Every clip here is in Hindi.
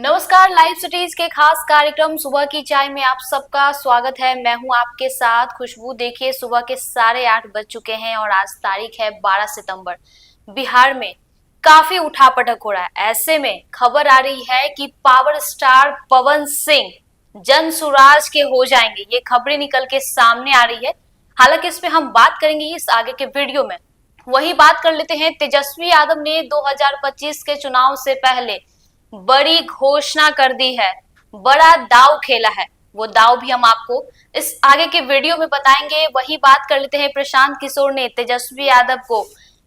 नमस्कार, लाइव सिटीज के खास कार्यक्रम सुबह की चाय में आप सबका स्वागत है। मैं हूं आपके साथ खुशबू। देखिए, सुबह के 8:30 बज चुके हैं और आज तारीख है 12 सितंबर। बिहार में काफी उठापटक हो रहा है। ऐसे में खबर आ रही है कि पावर स्टार पवन सिंह जन सुराज के हो जाएंगे। ये खबरें निकल के सामने आ रही है। हालांकि इस पे हम बात करेंगे इस आगे के वीडियो में। वही बात कर लेते हैं, तेजस्वी यादव ने 2025 के चुनाव से पहले बड़ी घोषणा कर दी है, बड़ा दाव खेला है। वो दाव भी हम आपको इस आगे के वीडियो में बताएंगे। वही बात कर लेते हैं, प्रशांत किशोर ने तेजस्वी यादव को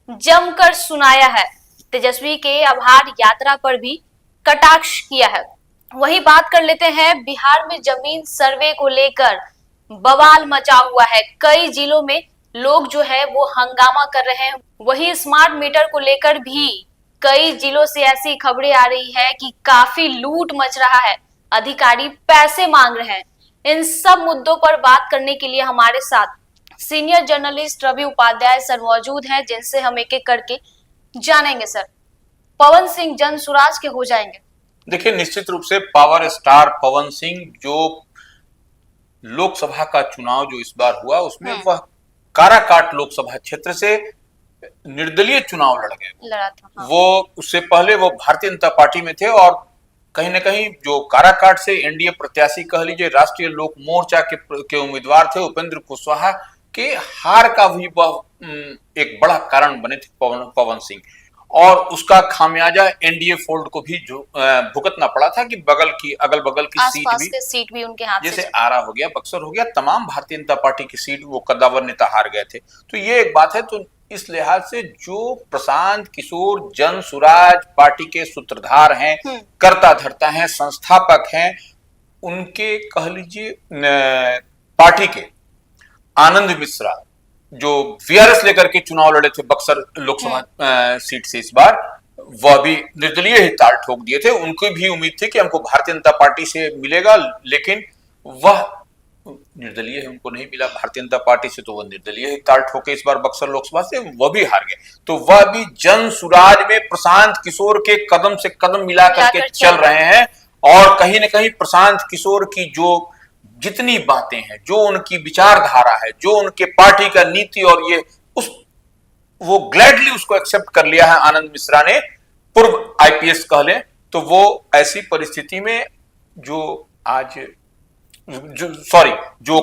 जमकर सुनाया है। तेजस्वी के आभार यात्रा पर भी कटाक्ष किया है। वही बात कर लेते हैं, बिहार में जमीन सर्वे को लेकर बवाल मचा हुआ है। कई जिलों में लोग जो है वो हंगामा कर रहे हैं। वही स्मार्ट मीटर को लेकर भी कई जिलों से ऐसी खबरें आ रही है कि काफी लूट मच रहा है, अधिकारी पैसे मांग रहे हैं। इन सब मुद्दों पर बात करने के लिए हमारे साथ senior journalist Ravi Upadhyay sir मौजूद हैं, जिनसे हम एक एक करके जानेंगे। सर, पवन सिंह जन सुराज के हो जाएंगे? देखिए, निश्चित रूप से पावर स्टार पवन सिंह जो लोकसभा का चुनाव जो इस बार हुआ उसमें वह काराकाट लोकसभा क्षेत्र से निर्दलीय चुनाव लड़ा था। हाँ। वो उससे पहले वो भारतीय जनता पार्टी में थे और कहीं ना कहीं जो काराकाट से एनडीए प्रत्याशी कह लीजिए, राष्ट्रीय लोक मोर्चा के उम्मीदवार थे उपेंद्र कुशवाहा के हार का भी वह एक बड़ा कारण बने थे पवन सिंह। और उसका खामियाजा एनडीए फोल्ड को भी जो भुगतना पड़ा था कि अगल बगल की सीट भी उनके हाथ जैसे आरा हो गया, बक्सर हो गया, तमाम भारतीय जनता पार्टी की सीट वो कद्दावर नेता हार गए थे। तो ये एक बात है। तो इस लिहाज से जो प्रशांत किशोर जन सुराज पार्टी के सूत्रधार हैं, कर्ता धर्ता हैं, संस्थापक हैं, उनके कह लीजिए पार्टी के आनंद मिश्रा जो वीआरएस लेकर के चुनाव लड़े थे बक्सर लोकसभा सीट से इस बार, वह भी निर्दलीय ही ताल ठोक दिए थे। उनको भी उम्मीद थी कि हमको भारतीय जनता पार्टी से मिलेगा, लेकिन वह निर्दलीय उनको नहीं मिला भारतीय जनता पार्टी से, तो वह निर्दलीय ही ताल ठोके इस बार बक्सर लोकसभा से, वह भी हार गए। तो वह भी जन सुराज में प्रशांत किशोर के कदम से कदम मिला करके चल रहे हैं। और कहीं ना कहीं प्रशांत किशोर की जो जितनी बातें हैं, जो उनकी विचारधारा है, जो उनके पार्टी का नीति और ये वो ग्लैडली उसको एक्सेप्ट कर लिया है आनंद मिश्रा ने, पूर्व आईपीएस कह लें। तो वो ऐसी परिस्थिति में जो आज जो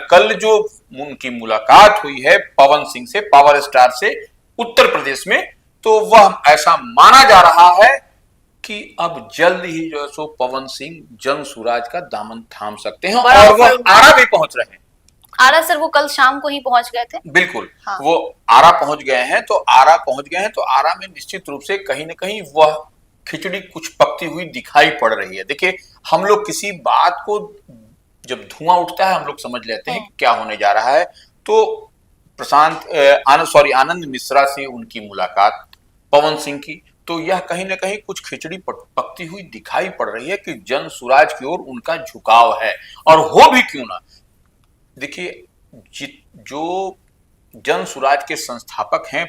कल जो उनकी मुलाकात हुई है पवन सिंह से, पावर स्टार से उत्तर प्रदेश में, तो वह ऐसा माना जा रहा है कि अब जल्द ही जो है सो पवन सिंह जन सुराज का दामन थाम सकते हैं। और वह आरा भी पहुंच रहे हैं। आरा सर, वो कल शाम को ही पहुंच गए थे। बिल्कुल। हाँ। वो आरा पहुंच गए हैं। तो आरा में निश्चित रूप से कहीं ना कहीं वह खिचड़ी कुछ पकती हुई दिखाई पड़ रही है। देखिए, हम लोग किसी बात को जब धुआं उठता है हम लोग समझ लेते हैं क्या होने जा रहा है। तो आनंद मिश्रा से उनकी मुलाकात पवन सिंह की, तो यह कहीं ना कहीं कुछ खिचड़ी पकती हुई दिखाई पड़ रही है कि जन सुराज की ओर उनका झुकाव है। और हो भी क्यों ना, देखिए, जो जन सुराज के संस्थापक हैं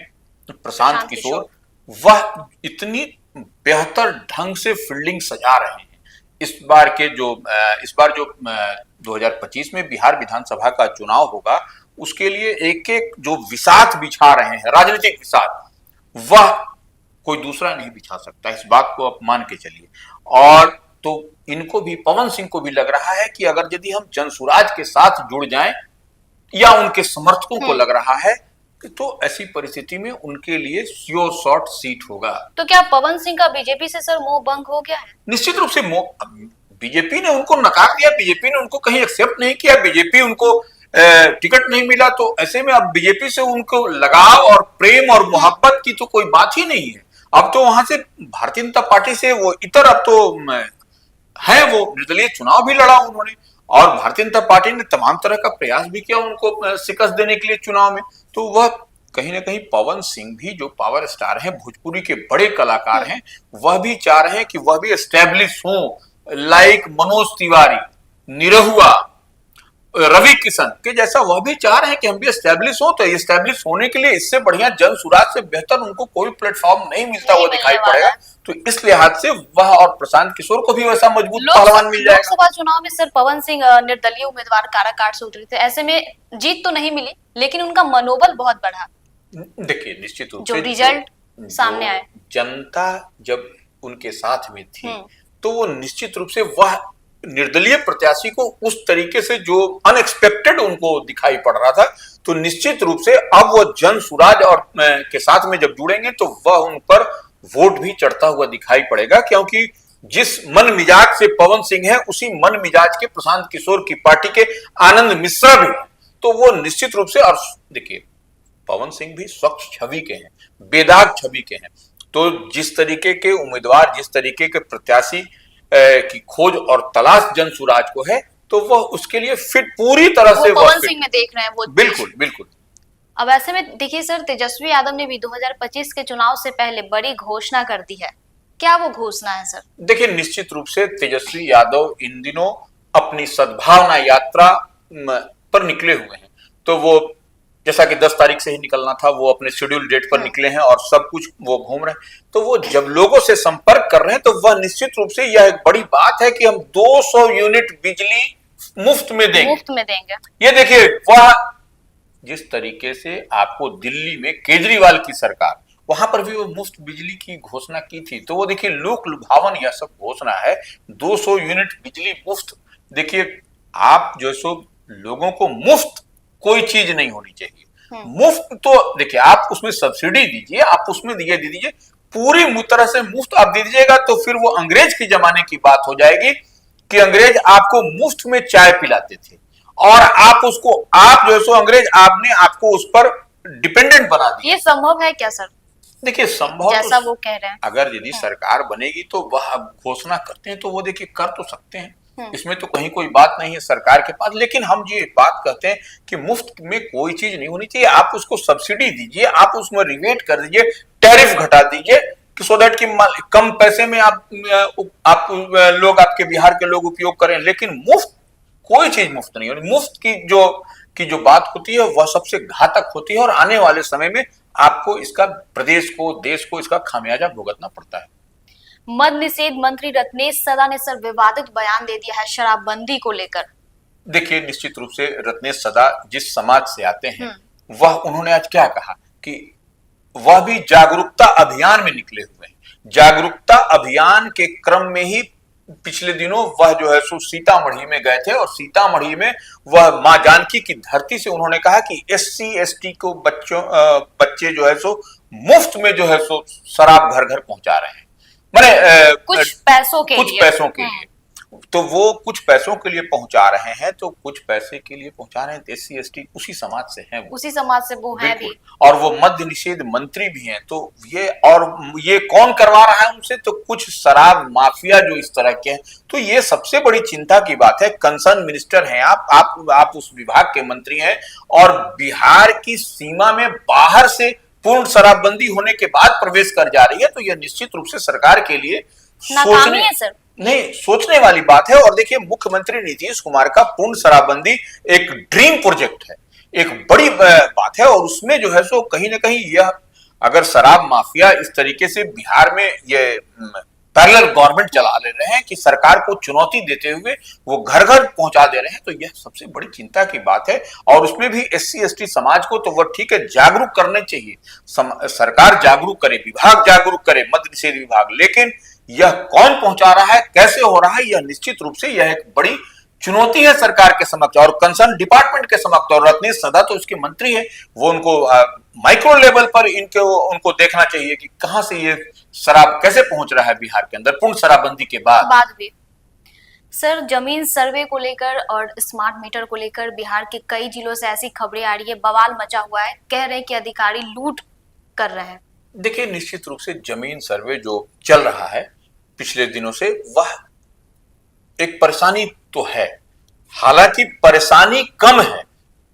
प्रशांत किशोर, वह इतनी बेहतर ढंग से फील्डिंग सजा रहे हैं। इस बार जो 2025 में बिहार विधानसभा का चुनाव होगा, उसके लिए एक एक जो विसात बिछा रहे हैं, राजनीतिक विसात, वह कोई दूसरा नहीं बिछा सकता। इस बात को आप मान के चलिए। और तो इनको भी, पवन सिंह को भी लग रहा है कि अगर यदि हम जनसुराज के साथ जुड़ जाएं, या उनके समर्थकों को लग रहा है, तो ऐसी परिस्थिति में उनके लिए श्योर शॉर्ट सीट होगा। तो क्या पवन सिंह का बीजेपी से सर मोह भंग हो गया है? निश्चित रूप से बीजेपी ने उनको नकार दिया, बीजेपी ने उनको कहीं एक्सेप्ट नहीं किया, बीजेपी उनको टिकट नहीं मिला। तो ऐसे में अब बीजेपी से उनको लगाव और प्रेम और मोहब्बत की तो कोई बात ही नहीं है। अब तो वहां से भारतीय जनता पार्टी से वो इतर अब तो है, वो निर्दलीय चुनाव भी लड़ा उन्होंने, और भारतीय जनता पार्टी ने तमाम तरह का प्रयास भी किया उनको शिकस्त देने के लिए चुनाव में। तो वह कहीं ना कहीं पवन सिंह भी जो पावर स्टार हैं, भोजपुरी के बड़े कलाकार हैं, वह भी चाह रहे हैं कि वह भी एस्टेब्लिश हो, लाइक मनोज तिवारी, निरहुआ, रवि किशन के जैसा वह भी चाह रहे हैं कि हम भी एस्टेब्लिश हो, तो एस्टेब्लिश होने के लिए इससे बढ़िया जन सुराज से बेहतर उनको कोई प्लेटफॉर्म नहीं मिलता हुआ दिखाई पड़ेगा। तो इस लिहाज से वह और प्रशांत किशोर को भी वैसा मजबूत पहलवान मिल जाएगा। लोकसभा चुनाव में सर पवन सिंह निर्दलीय उम्मीदवार काराकाट से उतरे थे, ऐसे में जीत तो नहीं मिली लेकिन उनका मनोबल बहुत बढ़ा। देखिए निश्चित रूप जो से रिजल्ट सामने आए, जनता जब उनके साथ में थी तो वो निश्चित रूप से वह निर्दलीय प्रत्याशी को उस तरीके से जो अनएक्सपेक्टेड उनको दिखाई पड़ रहा था, तो निश्चित रूप से अब वो जन सुराज और के साथ में जब जुड़ेंगे तो वह उन पर वोट भी चढ़ता हुआ दिखाई पड़ेगा, क्योंकि जिस मन मिजाज से पवन सिंह है उसी मन मिजाज के प्रशांत किशोर की पार्टी के आनंद मिश्रा भी है। तो वो निश्चित रूप से, और देखिए पवन सिंह भी स्वच्छ छवि के हैं, बेदाग छवि के हैं, तो जिस तरीके के उम्मीदवार, जिस तरीके के प्रत्याशी की खोज और तलाश जन सुराज को है, तो वह उसके लिए फिट पूरी तरह से पवन सिंह में देख रहे हैं वो। बिल्कुल बिल्कुल। अब ऐसे में देखिए सर, तेजस्वी यादव ने भी 2025 के चुनाव से पहले बड़ी घोषणा कर दी है, क्या वो घोषणा है सर? देखिए निश्चित रूप से तेजस्वी यादव इन दिनों अपनी सद्भावना यात्रा पर निकले हुए हैं, तो वो जैसा कि 10 तारीख से ही निकलना था, वो अपने शेड्यूल डेट पर निकले हैं और सब कुछ वो घूम रहे हैं। तो वो जब लोगों से संपर्क कर रहे हैं तो वह निश्चित रूप से यह एक बड़ी बात है कि हम 200 यूनिट बिजली मुफ्त में देंगे। ये देखिए वह जिस तरीके से आपको दिल्ली में केजरीवाल की सरकार, वहां पर भी वो मुफ्त बिजली की घोषणा की थी, तो वो देखिए लोक लुभावन यह सब घोषणा है। 200 यूनिट बिजली मुफ्त, देखिए आप जो सो लोगों को मुफ्त कोई चीज नहीं होनी चाहिए। मुफ्त तो देखिए आप उसमें सब्सिडी दीजिए, आप उसमें दे दीजिए, पूरी तरह से मुफ्त आप दे दीजिएगा तो फिर वो अंग्रेज के जमाने की बात हो जाएगी कि अंग्रेज आपको मुफ्त में चाय पिलाते थे और आप उसको, आप जो सो अंग्रेज आपने आपको उस पर डिपेंडेंट बना दिया। ये संभव है क्या सर? देखिए संभव जैसा वो कह रहे हैं, अगर यदि सरकार बनेगी तो वह घोषणा करते हैं तो वो देखिए कर तो सकते हैं, इसमें तो कहीं कोई बात नहीं है सरकार के पास। लेकिन हम ये बात कहते हैं कि मुफ्त में कोई चीज नहीं होनी चाहिए, आप उसको सब्सिडी दीजिए, आप उसमें रिबेट कर दीजिए, टैरिफ घटा दीजिए, कि सो दैट कि कम पैसे में आप लोग, आपके बिहार के लोग उपयोग करें। लेकिन मुफ्त कोई चीज मुफ्त नहीं होनी। मुफ्त की जो बात होती है वह सबसे घातक होती है और आने वाले समय में आपको इसका, प्रदेश को, देश को इसका खामियाजा भुगतना पड़ता है। मद निषेध मंत्री रत्नेश सदा ने सर विवादित बयान दे दिया है शराबबंदी को लेकर। देखिए निश्चित रूप से रत्नेश सदा जिस समाज से आते हैं वह, उन्होंने आज क्या कहा कि वह भी जागरूकता अभियान में निकले हुए हैं। जागरूकता अभियान के क्रम में ही पिछले दिनों वह जो है सो सीतामढ़ी में गए थे और सीतामढ़ी में वह मां जानकी की धरती से उन्होंने कहा कि SC ST को बच्चे जो है सो मुफ्त में जो है सो शराब घर घर पहुंचा रहे हैं, माने कुछ पैसों के लिए। तो वो कुछ पैसों के लिए पहुंचा रहे हैं, तो कुछ पैसे के लिए पहुंचा रहे हैं। SC ST उसी समाज से हैं, उसी समाज से वो है भी, और वो मद्य निषेध मंत्री भी हैं। तो ये कौन करवा रहा है उनसे? तो कुछ शराब माफिया जो इस तरह के हैं। तो ये सबसे बड़ी चिंता की बात है। कंसर्न मिनिस्टर हैं आप उस विभाग के मंत्री हैं और बिहार की सीमा में बाहर से पूर्ण शराबबंदी होने के बाद प्रवेश कर जा रही है, तो यह निश्चित रूप से सरकार के लिए नाकामी है सर, नहीं सोचने वाली बात है। और देखिए मुख्यमंत्री नीतीश कुमार का पूर्ण शराबबंदी एक ड्रीम प्रोजेक्ट है, एक बड़ी बात है, और उसमें जो है सो कहीं ना कहीं यह, अगर शराब माफिया इस तरीके से बिहार में ये पैरेलल गवर्नमेंट चला ले रहे हैं कि सरकार को चुनौती देते हुए वो घर घर पहुंचा दे रहे हैं, तो यह सबसे बड़ी चिंता की बात है। और उसमें भी SC ST समाज को तो वह ठीक है जागरूक करने चाहिए, सरकार जागरूक करे, विभाग जागरूक करे, मद्य निषेध विभाग, लेकिन यह कौन पहुंचा रहा है, कैसे हो रहा है, यह निश्चित रूप से यह एक बड़ी चुनौती है सरकार के समक्ष और कंसर्न डिपार्टमेंट के समक्ष। और रत्नेश सदा तो उसके मंत्री है, वो उनको माइक्रो लेवल पर उनको देखना चाहिए कि कहां से ये शराब कैसे पहुंच रहा है बिहार के अंदर पूर्ण शराबबंदी के बाद भी। सर जमीन सर्वे को लेकर और स्मार्ट मीटर को लेकर बिहार के कई जिलों से ऐसी खबरें आ रही है, बवाल मचा हुआ है, कह रहे हैं कि अधिकारी लूट कर रहे हैं। देखिए निश्चित रूप से जमीन सर्वे जो चल रहा है पिछले दिनों से, वह एक परेशानी तो है, हालांकि परेशानी कम है,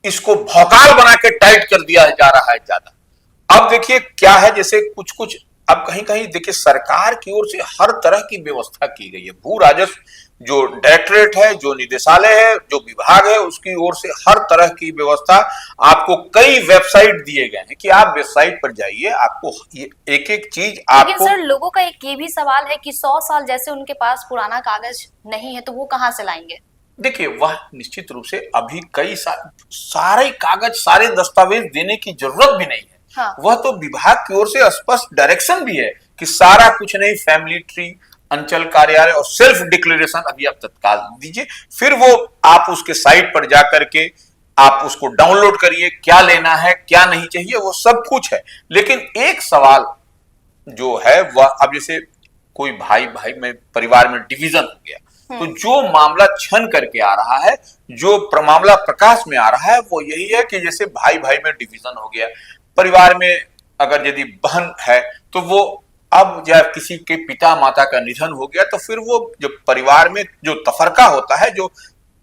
इसको भौकाल बना के टाइट कर दिया जा रहा है ज्यादा। अब देखिए क्या है, जैसे कुछ अब कहीं कहीं देखिए सरकार की ओर से हर तरह की व्यवस्था की गई है, भू राजस्व जो डायरेक्टरेट है, जो निदेशालय है, जो विभाग है, उसकी ओर से हर तरह की व्यवस्था, आपको कई वेबसाइट दिए गए हैं कि आप वेबसाइट पर जाइए, आपको एक एक चीज आपको। लेकिन सर लोगों का एक ये भी सवाल है कि 100 साल जैसे उनके पास पुराना कागज नहीं है तो वो कहाँ से लाएंगे? देखिए, वह निश्चित रूप से अभी कई सारे कागज, सारे दस्तावेज देने की जरूरत भी नहीं है। हाँ। वह तो विभाग की ओर से स्पष्ट डायरेक्शन भी है कि सारा कुछ नहीं, फैमिली ट्री, अंचल कार्यालय और सेल्फ डिक्लेरेशन अभी आप तत्काल दीजिए, फिर वो आप उसके साइट पर जाकर के आप उसको डाउनलोड करिए, क्या लेना है क्या नहीं चाहिए वो सब कुछ है। लेकिन एक सवाल जो है वह, अब जैसे कोई भाई भाई में परिवार में डिवीजन हो गया, तो जो मामला छन करके आ रहा है, जो मामला प्रकाश में आ रहा है वो यही है कि जैसे भाई भाई में डिवीजन हो गया, परिवार में अगर यदि बहन है तो वो अब जब किसी के पिता माता का निधन हो गया तो फिर वो जो परिवार में जो तफरका होता है, जो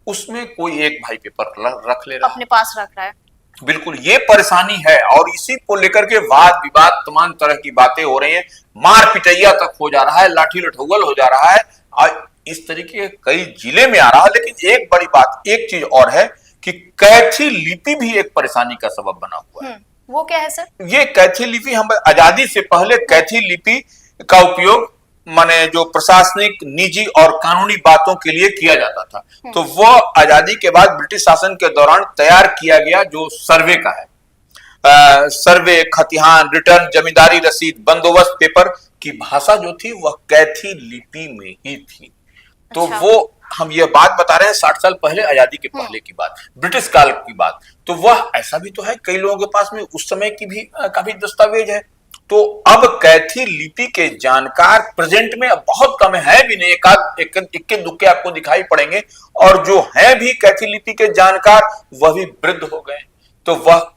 उसमें कोई एक भाई पेपर रख ले रहा है, अपने पास रख रहा है। बिल्कुल ये परेशानी है और इसी को लेकर के वाद विवाद तमाम तरह की बातें हो रही हैं, मार पिटैया तक हो जा रहा है, लाठी लठौगल हो जा रहा है और इस तरीके कई जिले में आ रहा है। लेकिन एक बड़ी बात, एक चीज और है कि कैथी लिपि भी एक परेशानी का सबब बना हुआ है। वो क्या है सर? ये कैथी लिपि, हम आजादी से पहले कैथी लिपि का उपयोग माने जो प्रशासनिक, निजी और कानूनी बातों के लिए किया जाता था, तो वह आजादी के बाद ब्रिटिश शासन के दौरान तैयार किया गया जो सर्वे का है, सर्वे, खतिहान, रिटर्न, जमींदारी रसीद, बंदोबस्त पेपर की भाषा जो थी वह कैथी लिपि में ही थी। तो वो हम ये बात बता रहे हैं 60 साल पहले, आजादी के पहले की बात, ब्रिटिश काल की बात। तो वह ऐसा भी तो है, कई लोगों के पास में उस समय की भी काफी दस्तावेज है। तो अब कैथी लिपि के जानकार प्रेजेंट में अब बहुत कम है भी नहीं, इक्के दुक्के आपको दिखाई पड़ेंगे, और जो है भी कैथी लिपि के जानकार वह भी वृद्ध हो गए, तो वह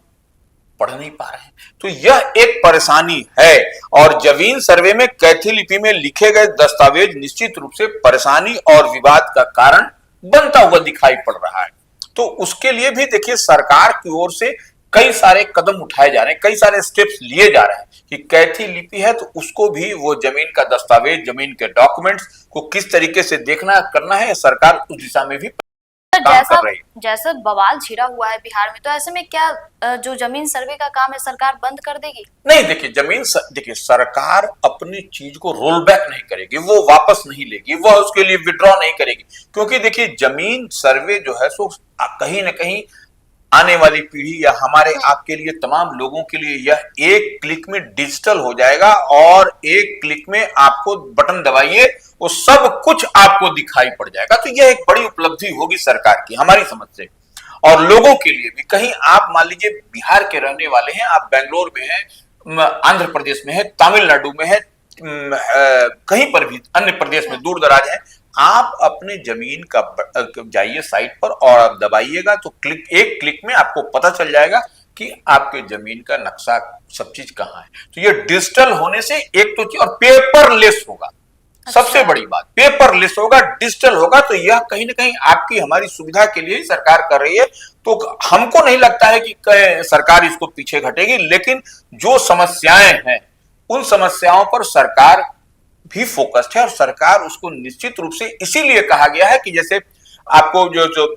पढ़ नहीं पा रहे हैं। तो यह एक परेशानी है और जमीन सर्वे में कैथी लिपि में लिखे गए दस्तावेज निश्चित रूप से परेशानी और विवाद का कारण बनता हुआ दिखाई पड़ रहा है। तो उसके लिए भी देखिए सरकार की ओर से कई सारे कदम उठाए जा रहे हैं, कई सारे स्टेप्स लिए जा रहे हैं कि कैथी लिपि है तो उसको भी वो जमीन का दस्तावेज, जमीन के डॉक्यूमेंट्स को किस तरीके से देखना करना है, सरकार उस दिशा में भी जैसा बवाल छिड़ा हुआ है बिहार में, तो ऐसे में क्या जो जमीन सर्वे का काम है सरकार बंद कर देगी? नहीं, देखिए सरकार अपनी चीज को रोल बैक नहीं करेगी, वो वापस नहीं लेगी, वह उसके लिए विड्रॉ नहीं करेगी, क्योंकि देखिए जमीन सर्वे जो है सो कहीं ना कहीं आने वाली पीढ़ी या हमारे आपके लिए, तमाम लोगों के लिए यह एक क्लिक में डिजिटल हो जाएगा और एक क्लिक में आपको बटन दबाइए वो सब कुछ आपको दिखाई पड़ जाएगा। तो यह एक बड़ी उपलब्धि होगी सरकार की हमारी समझ से, और लोगों के लिए भी। कहीं आप मान लीजिए बिहार के रहने वाले हैं, आप बेंगलोर में हैं, आंध्र प्रदेश में है, तमिलनाडु में है, कहीं पर भी अन्य प्रदेश में दूर दराज है, आप अपने जमीन का जाइए साइट पर और आप दबाइएगा तो एक क्लिक में आपको पता चल जाएगा कि आपके जमीन का नक्शा सब चीज कहाँ है। तो ये डिजिटल होने से एक तो चीज, और पेपरलेस होगा। सबसे बड़ी बात, पेपरलेस होगा, डिजिटल होगा, तो यह कहीं ना कहीं आपकी हमारी सुविधा के लिए ही सरकार कर रही है। तो हमको नहीं लगता है कि सरकार इसको पीछे घटेगी, लेकिन जो समस्याएं हैं उन समस्याओं पर सरकार भी फोकस्ड है और सरकार उसको निश्चित रूप से, इसीलिए कहा गया है कि जैसे आपको जो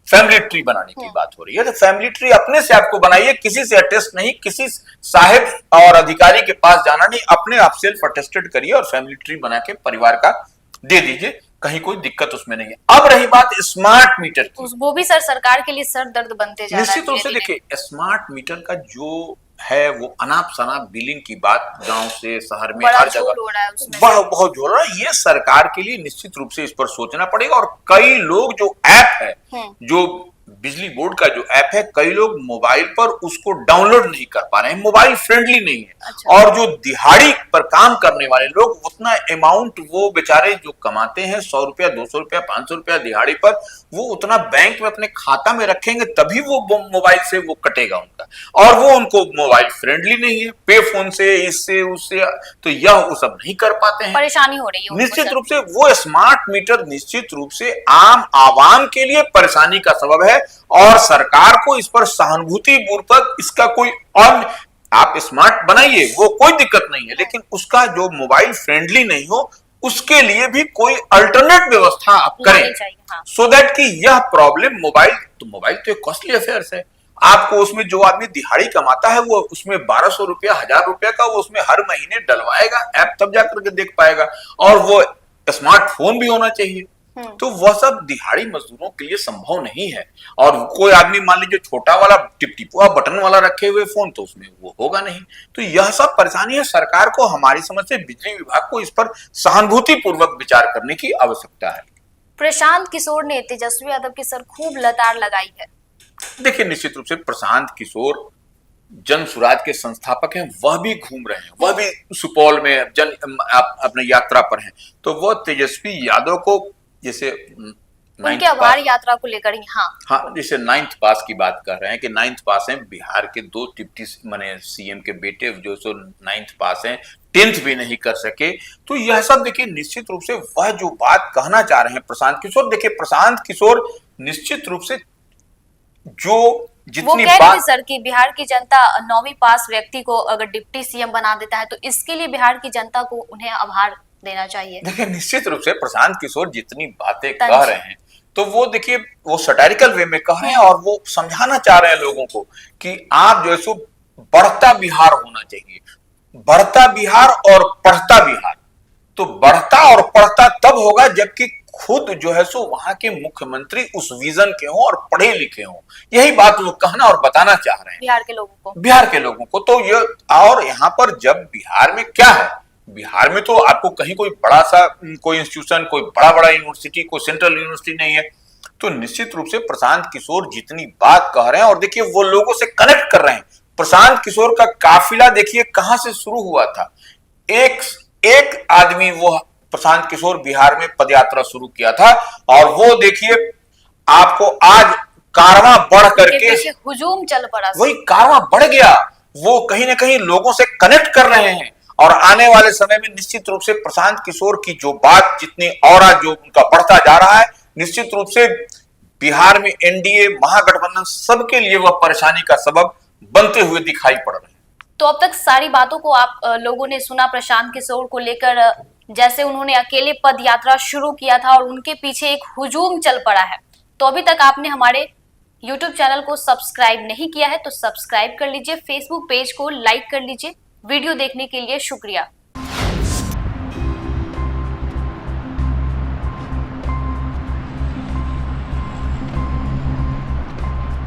फैमिली ट्री बनाने की बात हो रही है, तो फैमिली ट्री अपने से आपको बनाइए, किसी से अटेस्ट नहीं, किसी साहिब और अधिकारी के पास जाना नहीं, अपने आप सेल्फ अटेस्टेड करिए और फैमिली ट्री बना के परिवार का दे दीजिए, कहीं कोई दिक्कत उसमें नहीं है। अब रही बात स्मार्ट मीटर की, वो भी सर सरकार के लिए सर दर्द बनते जा रहा है। निश्चित रूप से देखिए स्मार्ट मीटर का जो है वो अनाप शनाप बिलिंग की बात गांव से शहर में हर जगह बहुत जोर रहा है। ये सरकार के लिए निश्चित रूप से इस पर सोचना पड़ेगा, और कई लोग जो ऐप है, जो बिजली बोर्ड का जो ऐप है, कई लोग मोबाइल पर उसको डाउनलोड नहीं कर पा रहे हैं, मोबाइल फ्रेंडली नहीं है। अच्छा। और जो दिहाड़ी पर काम करने वाले लोग, उतना अमाउंट वो बेचारे जो कमाते हैं 100 रुपया, 200 रुपया, 500 रुपया दिहाड़ी पर, वो उतना बैंक में अपने खाता में रखेंगे तभी वो मोबाइल से वो कटेगा उनका, और वो उनको मोबाइल फ्रेंडली नहीं है, पे फोन से इससे उससे, तो यह वो सब नहीं कर पाते हैं, परेशानी हो रही है निश्चित रूप से। वो स्मार्ट मीटर निश्चित रूप से आम आवाम के लिए परेशानी का सबब है, और सरकार को इस पर सहानुभूति पूर्वक इसका कोई, और आप स्मार्ट बनाइए वो कोई दिक्कत नहीं है, लेकिन उसका जो मोबाइल फ्रेंडली नहीं हो उसके लिए भी कोई अल्टरनेट व्यवस्था आप करें, हाँ। सो दैट कि यह प्रॉब्लम मोबाइल तो एक कॉस्टली अफेयर है। आपको उसमें जो आदमी दिहाड़ी कमाता है वो उसमें 1200 रुपया 1000 रुपया का वो उसमें हर महीने डलवाएगा, ऐप तब जाकर के देख पाएगा, और वो स्मार्टफोन भी होना चाहिए। तो वह सब दिहाड़ी मजदूरों के लिए संभव नहीं है। और कोई आदमी मान लीजिए छोटा वाला टिपटिपुआ बटन वाला रखे हुए फोन, तो उसमें वो होगा नहीं। तो यह सब परेशानी है। सरकार को हमारी समझ से बिजली विभाग को इस पर सहानुभूति पूर्वक विचार करने की आवश्यकता है। प्रशांत किशोर ने तेजस्वी यादव की सर खूब लताड़ लगाई है। देखिए, निश्चित रूप से प्रशांत किशोर जन सुराज के संस्थापक हैं, वह भी घूम रहे हैं, वह भी सुपौल में अपने यात्रा पर हैं। तो वह तेजस्वी यादव को जैसे उनके आभार यात्रा को लेकर ही, हाँ, जैसे 9th पास की बात कर रहे हैं कि 9th पास हैं, बिहार के 2 डिप्टी माने सीएम के बेटे जो सो 9th पास हैं, 10th भी नहीं कर सके। तो यह सब देखिए, निश्चित रूप से वह जो बात कहना चाह रहे हैं प्रशांत किशोर, देखिए प्रशांत किशोर निश्चित रूप से जो जितनी बात सर कि बिहार की जनता 9वीं पास व्यक्ति को अगर डिप्टी सीएम बना देता है तो इसके लिए बिहार की जनता को उन्हें आभार देना चाहिए। देखिए, निश्चित रूप से प्रशांत किशोर जितनी बातें कह रहे हैं तो वो देखिए वो सटारिकल वे में कह रहे हैं, और वो समझाना चाह रहे हैं लोगों को कि आप जो है सो बढ़ता बिहार होना चाहिए, बढ़ता बिहार और पढ़ता बिहार। तो बढ़ता और पढ़ता तब होगा जबकि खुद जो है सो वहां के मुख्यमंत्री उस विजन के हों और पढ़े लिखे हों। यही बात वो कहना और बताना चाह रहे हैं बिहार के लोगों को। तो ये, और यहाँ पर जब बिहार में क्या है, बिहार में तो आपको कहीं कोई बड़ा सा कोई इंस्टीट्यूशन, कोई बड़ा यूनिवर्सिटी, कोई सेंट्रल यूनिवर्सिटी नहीं है। तो निश्चित रूप से प्रशांत किशोर जितनी बात कह रहे हैं, और देखिए वो लोगों से कनेक्ट कर रहे हैं। प्रशांत किशोर का काफिला देखिए कहां से शुरू हुआ था। एक आदमी वो प्रशांत किशोर बिहार में पदयात्रा शुरू किया था, और वो देखिए आपको आज कारवां बढ़ करके हुजूम चल पड़ा, वही कारवां बढ़ गया। वो कहीं ना कहीं लोगों से कनेक्ट कर रहे हैं, और आने वाले समय में निश्चित रूप से प्रशांत किशोर की जो बात जितनी और जो उनका बढ़ता जा रहा है, निश्चित रूप से बिहार में एनडीए महागठबंधन सबके लिए वह परेशानी का सबब बनते हुए दिखाई पड़ रहे हैं। तो अब तक सारी बातों को आप लोगों ने सुना प्रशांत किशोर को लेकर, जैसे उन्होंने अकेले पद यात्रा शुरू किया था और उनके पीछे एक हुजूम चल पड़ा है। तो अभी तक आपने हमारे YouTube चैनल को सब्सक्राइब नहीं किया है तो सब्सक्राइब कर लीजिए, फेसबुक पेज को लाइक कर लीजिए। वीडियो देखने के लिए शुक्रिया।